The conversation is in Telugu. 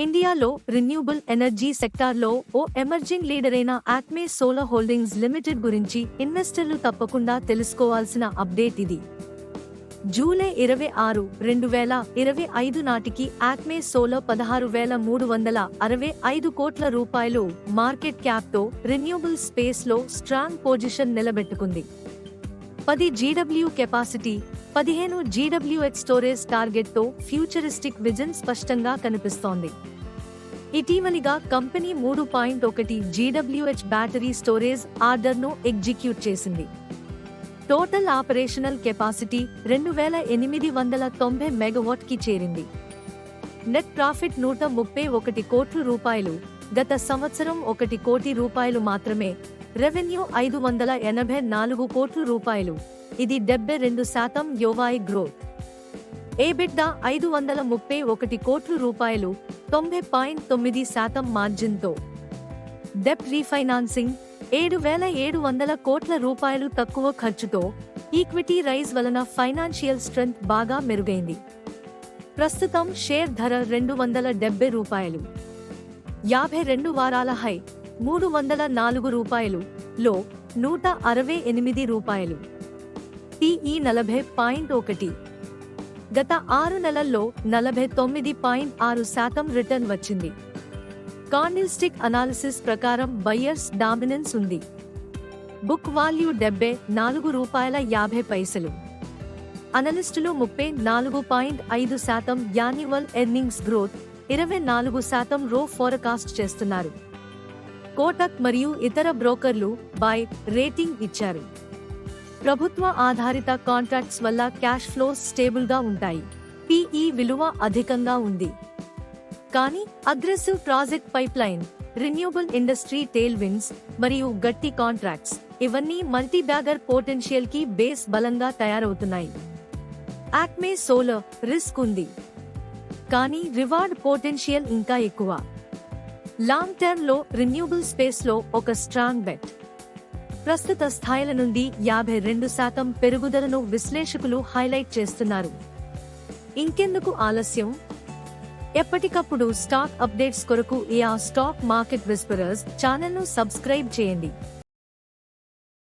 ఇండియాలో రిన్యూబుల్ ఎనర్జీ సెక్టార్లో ఓ ఎమర్జింగ్ లీడర్ అయిన ఆక్మే సోలార్ హోల్డింగ్స్ లిమిటెడ్ గురించి ఇన్వెస్టర్లు తప్పకుండా తెలుసుకోవాల్సిన అప్డేట్ ఇది. జూలై 26, 2025 నాటికి ఆక్మే సోలార్ 16,365 కోట్ల రూపాయలు మార్కెట్ క్యాప్తో రిన్యూబుల్ స్పేస్లో స్ట్రాంగ్ పొజిషన్ నిలబెట్టుకుంది. 10 GW కెపాసిటీ, 15 GWh స్టోరేజ్ టార్గెట్తో ఫ్యూచరిస్టిక్ విజన్ స్పష్టంగా కనిపిస్తోంది. ఇటీవలిగా కంపెనీ 3.1 GWh బ్యాటరీ స్టోరేజ్ ఆర్డర్ను ఎగ్జిక్యూట్ చేసింది. టోటల్ ఆపరేషనల్ కెపాసిటీ 2,890 మెగావాట్కి చేరింది. నెట్ ప్రాఫిట్ 131 కోట్ల రూపాయలు, గత సంవత్సరం 1 కోటి రూపాయలు మాత్రమే. రెవెన్యూ 584 కోట్ల రూపాయలు, ఇది 72% యోవాయి గ్రోత్. ఎబిట్డా 531 కోట్ల రూపాయలు, 90.9% మార్జిన్తో. డెట్ రీఫైనాన్సింగ్ 7,700 కోట్ల రూపాయలు తక్కువ ఖర్చుతో. ఈక్విటీ రైజ్ వలన ఫైనాన్షియల్ స్ట్రెంగ్త్ బాగా మెరుగైంది. ప్రస్తుతం షేర్ ధర 270 రూపాయలు. 52 వారాల హై 304 రూపాయలు, లో 168 రూపాయలు. టీఈ 40.1. గత 6 నెలల్లో 49.6% రిటర్న్ వచ్చింది. కాండిల్స్టిక్ అనాలిసిస్ ప్రకారం బయ్యర్స్ డామినెన్స్ ఉంది. బుక్ వాల్యూ 74 రూపాయల 50 పైసలు. అనలిస్టులు 34.5% యాన్యువల్ ఎర్నింగ్స్ గ్రోత్, 24% రో ఫోరకాస్ట్ చేస్తున్నారు. కోటక్ మరియు ఇతర బ్రోకర్లు బై రేటింగ్ ఇచ్చారు. ప్రభుత్వ ఆధారిత కాంట్రాక్ట్స్ వల్ల క్యాష్ ఫ్లోస్ స్టేబుల్గా ఉంటాయి. పీఈ విలువ అధికంగా ఉంది. కానీ aggressive project pipeline, renewable industry tail winds మరియు గట్టి కాంట్రాక్ట్స్, ఇవన్నీ మల్టీ బ్యాగర్ పొటెన్షియల్ కి బేస్ బలంగా తయారవుతున్నాయి. ఆక్మే సోలార్ రిస్క్ ఉంది, కానీ రివార్డ్ పొటెన్షియల్ ఇంకా ఎక్కువ. లాంగ్ టర్మ్ లో రిన్యూబుల్ స్పేస్ లో ఒక స్ట్రాంగ్ బెట్. ప్రస్తుత స్థాయిల నుండి 52% పెరుగుదలను విశ్లేషకులు హైలైట్ చేస్తున్నారు. ఇంకెందుకు ఆలస్యం? ఎప్పటికప్పుడు స్టాక్ అప్డేట్స్ కొరకు ఈ స్టాక్ మార్కెట్ విస్పరర్స్ ఛానల్ను సబ్స్క్రైబ్ చేయండి.